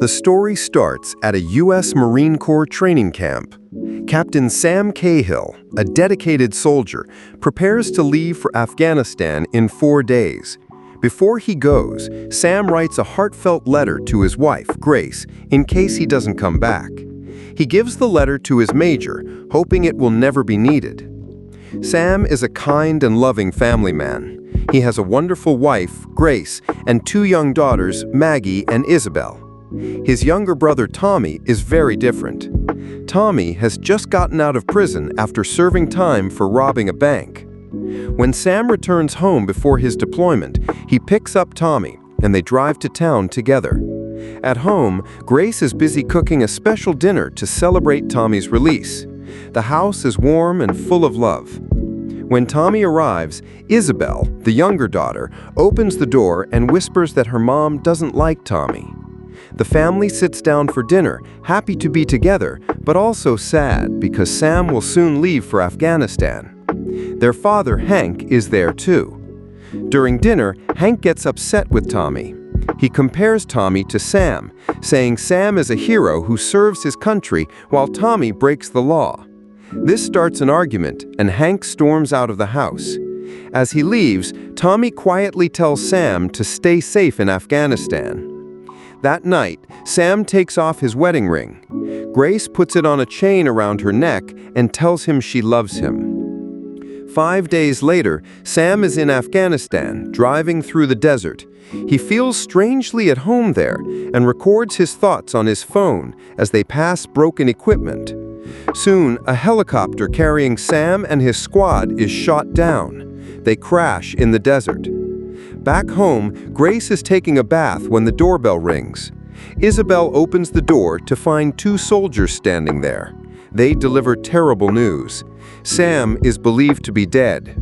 The story starts at a U.S. Marine Corps training camp. Captain Sam Cahill, a dedicated soldier, prepares to leave for Afghanistan in 4 days. Before he goes, Sam writes a heartfelt letter to his wife, Grace, in case he doesn't come back. He gives the letter to his major, hoping it will never be needed. Sam is a kind and loving family man. He has a wonderful wife, Grace, and 2 young daughters, Maggie and Isabel. His younger brother Tommy is very different. Tommy has just gotten out of prison after serving time for robbing a bank. When Sam returns home before his deployment, he picks up Tommy and they drive to town together. At home, Grace is busy cooking a special dinner to celebrate Tommy's release. The house is warm and full of love. When Tommy arrives, Isabel, the younger daughter, opens the door and whispers that her mom doesn't like Tommy. The family sits down for dinner, happy to be together, but also sad because Sam will soon leave for Afghanistan. Their father, Hank, is there too. During dinner, Hank gets upset with Tommy. He compares Tommy to Sam, saying Sam is a hero who serves his country while Tommy breaks the law. This starts an argument, and Hank storms out of the house. As he leaves, Tommy quietly tells Sam to stay safe in Afghanistan. That night, Sam takes off his wedding ring. Grace puts it on a chain around her neck and tells him she loves him. 5 days later, Sam is in Afghanistan, driving through the desert. He feels strangely at home there and records his thoughts on his phone as they pass broken equipment. Soon, a helicopter carrying Sam and his squad is shot down. They crash in the desert. Back home, Grace is taking a bath when the doorbell rings. Isabel opens the door to find 2 soldiers standing there. They deliver terrible news. Sam is believed to be dead.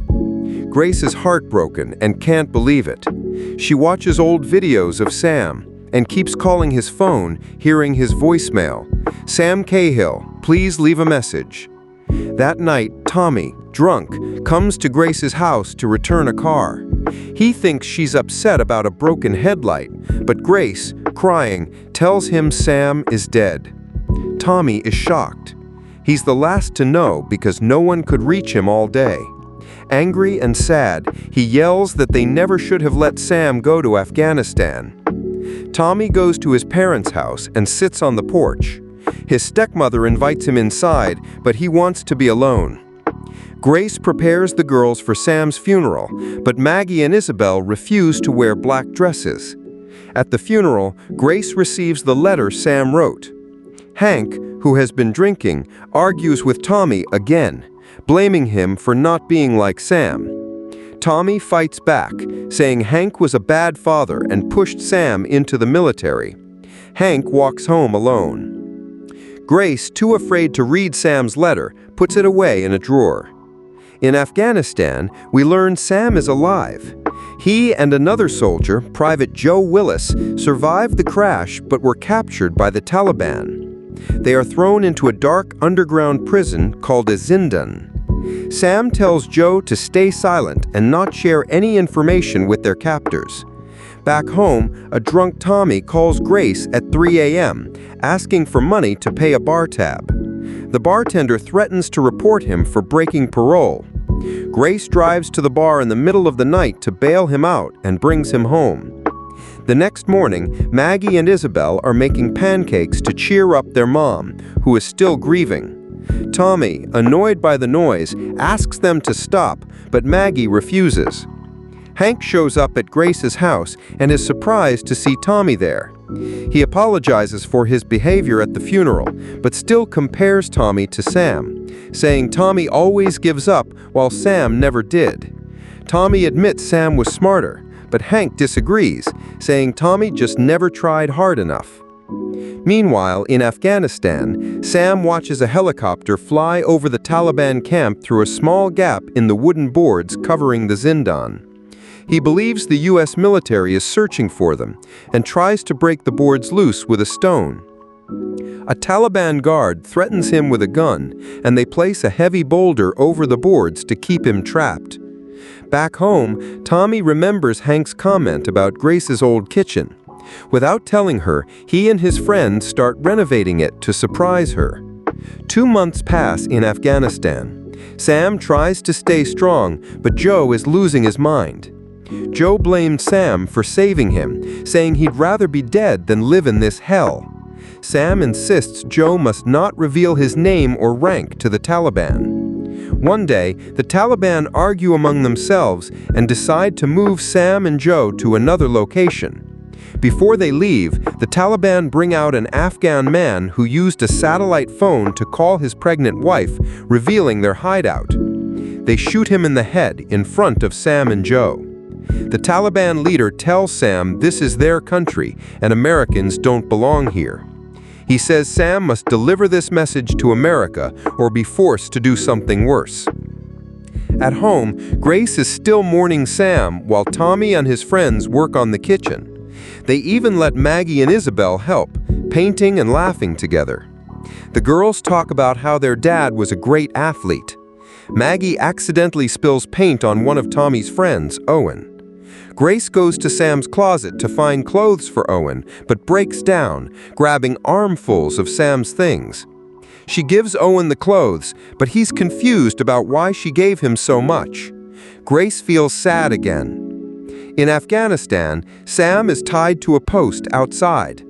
Grace is heartbroken and can't believe it. She watches old videos of Sam and keeps calling his phone, hearing his voicemail. "Sam Cahill, please leave a message." That night, Tommy, drunk, comes to Grace's house to return a car. He thinks she's upset about a broken headlight, but Grace, crying, tells him Sam is dead. Tommy is shocked. He's the last to know because no one could reach him all day. Angry and sad, he yells that they never should have let Sam go to Afghanistan. Tommy goes to his parents' house and sits on the porch. His stepmother invites him inside, but he wants to be alone. Grace prepares the girls for Sam's funeral, but Maggie and Isabel refuse to wear black dresses. At the funeral, Grace receives the letter Sam wrote. Hank, who has been drinking, argues with Tommy again, blaming him for not being like Sam. Tommy fights back, saying Hank was a bad father and pushed Sam into the military. Hank walks home alone. Grace, too afraid to read Sam's letter, puts it away in a drawer. In Afghanistan, we learn Sam is alive. He and another soldier, Private Joe Willis, survived the crash but were captured by the Taliban. They are thrown into a dark underground prison called a zindan. Sam tells Joe to stay silent and not share any information with their captors. Back home, a drunk Tommy calls Grace at 3 a.m., asking for money to pay a bar tab. The bartender threatens to report him for breaking parole. Grace drives to the bar in the middle of the night to bail him out and brings him home. The next morning, Maggie and Isabel are making pancakes to cheer up their mom, who is still grieving. Tommy, annoyed by the noise, asks them to stop, but Maggie refuses. Hank shows up at Grace's house and is surprised to see Tommy there. He apologizes for his behavior at the funeral, but still compares Tommy to Sam, saying Tommy always gives up while Sam never did. Tommy admits Sam was smarter, but Hank disagrees, saying Tommy just never tried hard enough. Meanwhile, in Afghanistan, Sam watches a helicopter fly over the Taliban camp through a small gap in the wooden boards covering the zindan. He believes the U.S. military is searching for them and tries to break the boards loose with a stone. A Taliban guard threatens him with a gun, and they place a heavy boulder over the boards to keep him trapped. Back home, Tommy remembers Hank's comment about Grace's old kitchen. Without telling her, he and his friends start renovating it to surprise her. 2 months pass in Afghanistan. Sam tries to stay strong, but Joe is losing his mind. Joe blamed Sam for saving him, saying he'd rather be dead than live in this hell. Sam insists Joe must not reveal his name or rank to the Taliban. One day, the Taliban argue among themselves and decide to move Sam and Joe to another location. Before they leave, the Taliban bring out an Afghan man who used a satellite phone to call his pregnant wife, revealing their hideout. They shoot him in the head in front of Sam and Joe. The Taliban leader tells Sam this is their country and Americans don't belong here. He says Sam must deliver this message to America or be forced to do something worse. At home, Grace is still mourning Sam while Tommy and his friends work on the kitchen. They even let Maggie and Isabel help, painting and laughing together. The girls talk about how their dad was a great athlete. Maggie accidentally spills paint on one of Tommy's friends, Owen. Grace goes to Sam's closet to find clothes for Owen, but breaks down, grabbing armfuls of Sam's things. She gives Owen the clothes, but he's confused about why she gave him so much. Grace feels sad again. In Afghanistan, Sam is tied to a post outside.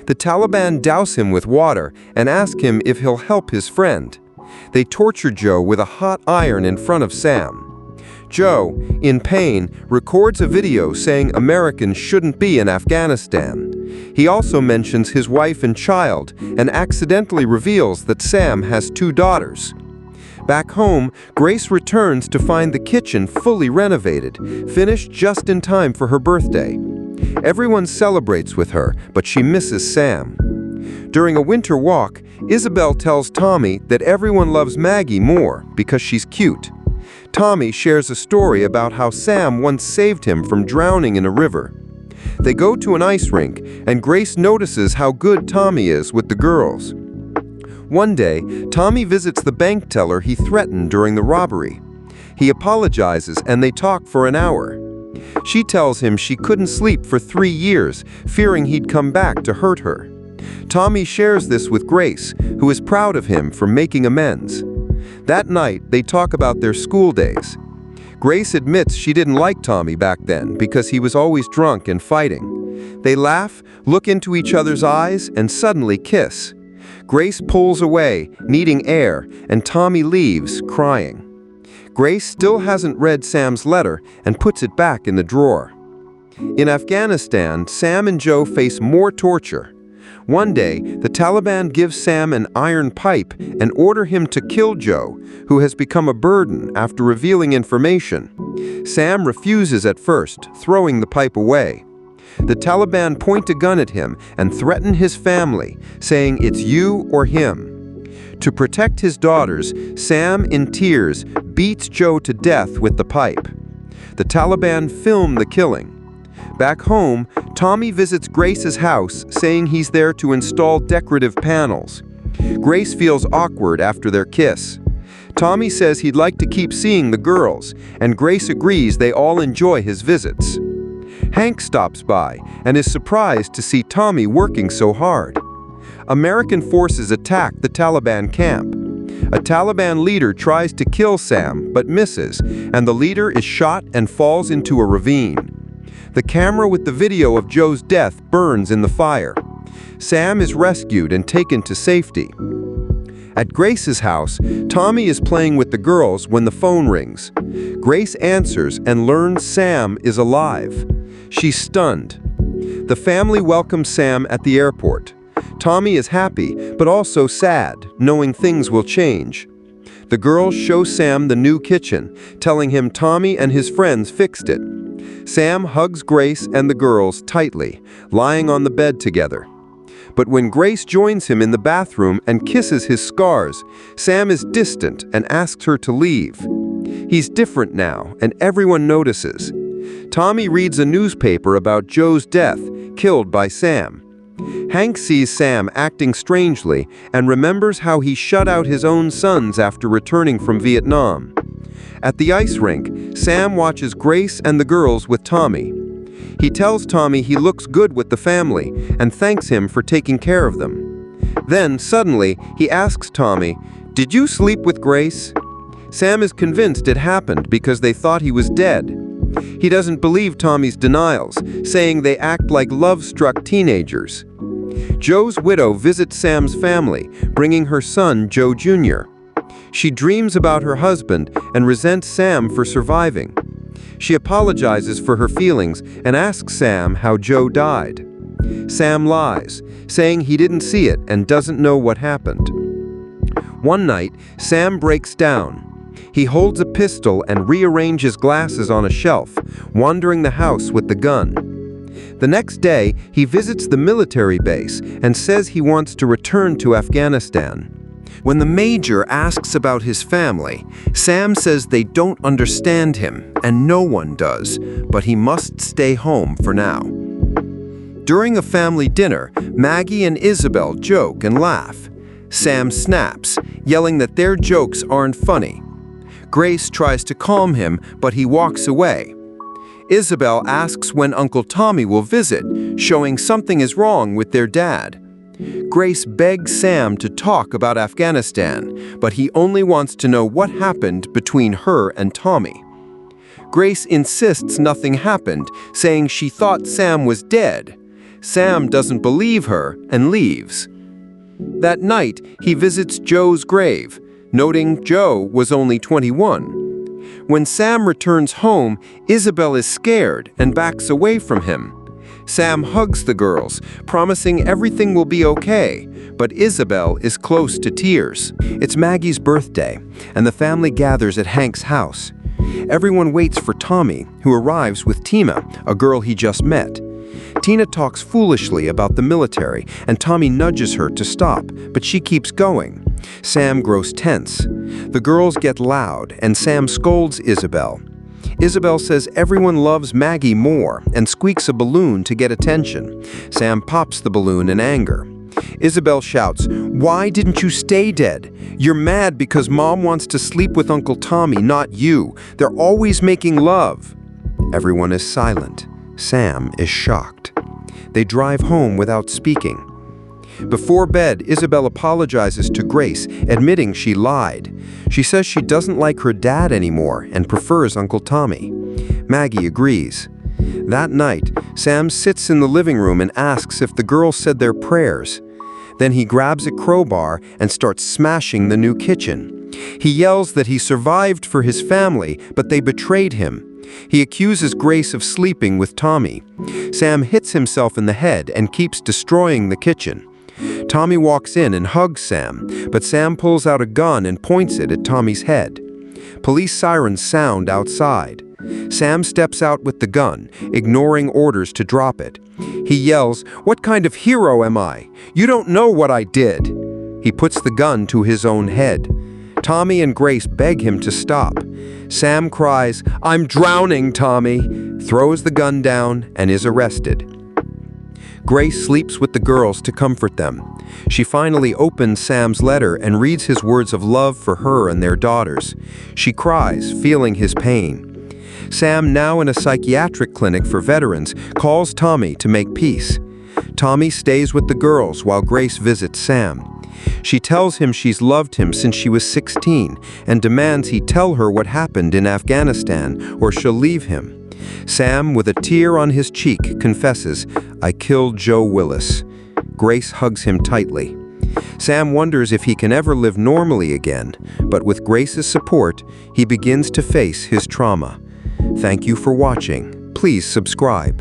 The Taliban douse him with water and ask him if he'll help his friend. They torture Joe with a hot iron in front of Sam. Joe, in pain, records a video saying Americans shouldn't be in Afghanistan. He also mentions his wife and child and accidentally reveals that Sam has 2 daughters. Back home, Grace returns to find the kitchen fully renovated, finished just in time for her birthday. Everyone celebrates with her, but she misses Sam. During a winter walk, Isabel tells Tommy that everyone loves Maggie more because she's cute. Tommy shares a story about how Sam once saved him from drowning in a river. They go to an ice rink, and Grace notices how good Tommy is with the girls. One day, Tommy visits the bank teller he threatened during the robbery. He apologizes and they talk for an hour. She tells him she couldn't sleep for 3 years, fearing he'd come back to hurt her. Tommy shares this with Grace, who is proud of him for making amends. That night, they talk about their school days. Grace admits she didn't like Tommy back then because he was always drunk and fighting. They laugh, look into each other's eyes, and suddenly kiss. Grace pulls away, needing air, and Tommy leaves, crying. Grace still hasn't read Sam's letter and puts it back in the drawer. In Afghanistan, Sam and Joe face more torture. One day, the Taliban gives Sam an iron pipe and order him to kill Joe, who has become a burden after revealing information. Sam refuses at first, throwing the pipe away. The Taliban point a gun at him and threaten his family, saying it's you or him. To protect his daughters, Sam, in tears, beats Joe to death with the pipe. The Taliban film the killing. Back home, Tommy visits Grace's house, saying he's there to install decorative panels. Grace feels awkward after their kiss. Tommy says he'd like to keep seeing the girls, and Grace agrees they all enjoy his visits. Hank stops by and is surprised to see Tommy working so hard. American forces attack the Taliban camp. A Taliban leader tries to kill Sam but misses, and the leader is shot and falls into a ravine. The camera with the video of Joe's death burns in the fire. Sam is rescued and taken to safety. At Grace's house, Tommy is playing with the girls when the phone rings. Grace answers and learns Sam is alive. She's stunned. The family welcomes Sam at the airport. Tommy is happy, but also sad, knowing things will change. The girls show Sam the new kitchen, telling him Tommy and his friends fixed it. Sam hugs Grace and the girls tightly, lying on the bed together. But when Grace joins him in the bathroom and kisses his scars, Sam is distant and asks her to leave. He's different now, and everyone notices. Tommy reads a newspaper about Joe's death, killed by Sam. Hank sees Sam acting strangely and remembers how he shut out his own sons after returning from Vietnam. At the ice rink, Sam watches Grace and the girls with Tommy. He tells Tommy he looks good with the family and thanks him for taking care of them. Then, suddenly, he asks Tommy, "Did you sleep with Grace?" Sam is convinced it happened because they thought he was dead. He doesn't believe Tommy's denials, saying they act like love-struck teenagers. Joe's widow visits Sam's family, bringing her son, Joe Jr. She dreams about her husband and resents Sam for surviving. She apologizes for her feelings and asks Sam how Joe died. Sam lies, saying he didn't see it and doesn't know what happened. One night, Sam breaks down. He holds a pistol and rearranges glasses on a shelf, wandering the house with the gun. The next day, he visits the military base and says he wants to return to Afghanistan. When the major asks about his family, Sam says they don't understand him, and no one does, but he must stay home for now. During a family dinner, Maggie and Isabel joke and laugh. Sam snaps, yelling that their jokes aren't funny. Grace tries to calm him, but he walks away. Isabel asks when Uncle Tommy will visit, showing something is wrong with their dad. Grace begs Sam to talk about Afghanistan, but he only wants to know what happened between her and Tommy. Grace insists nothing happened, saying she thought Sam was dead. Sam doesn't believe her and leaves. That night, he visits Joe's grave, noting Joe was only 21. When Sam returns home, Isabel is scared and backs away from him. Sam hugs the girls, promising everything will be okay, but Isabel is close to tears. It's Maggie's birthday, and the family gathers at Hank's house. Everyone waits for Tommy, who arrives with Tina, a girl he just met. Tina talks foolishly about the military, and Tommy nudges her to stop, but she keeps going. Sam grows tense. The girls get loud, and Sam scolds Isabel. Isabel says everyone loves Maggie more and squeaks a balloon to get attention. Sam pops the balloon in anger. Isabel shouts, "Why didn't you stay dead? You're mad because Mom wants to sleep with Uncle Tommy, not you. They're always making love." Everyone is silent. Sam is shocked. They drive home without speaking. Before bed, Isabel apologizes to Grace, admitting she lied. She says she doesn't like her dad anymore and prefers Uncle Tommy. Maggie agrees. That night, Sam sits in the living room and asks if the girls said their prayers. Then he grabs a crowbar and starts smashing the new kitchen. He yells that he survived for his family, but they betrayed him. He accuses Grace of sleeping with Tommy. Sam hits himself in the head and keeps destroying the kitchen. Tommy walks in and hugs Sam, but Sam pulls out a gun and points it at Tommy's head. Police sirens sound outside. Sam steps out with the gun, ignoring orders to drop it. He yells, "What kind of hero am I? You don't know what I did." He puts the gun to his own head. Tommy and Grace beg him to stop. Sam cries, "I'm drowning, Tommy," throws the gun down, and is arrested. Grace sleeps with the girls to comfort them. She finally opens Sam's letter and reads his words of love for her and their daughters. She cries, feeling his pain. Sam, now in a psychiatric clinic for veterans, calls Tommy to make peace. Tommy stays with the girls while Grace visits Sam. She tells him she's loved him since she was 16 and demands he tell her what happened in Afghanistan or she'll leave him. Sam, with a tear on his cheek, confesses, "I killed Joe Willis." Grace hugs him tightly. Sam wonders if he can ever live normally again, but with Grace's support, he begins to face his trauma. Thank you for watching. Please subscribe.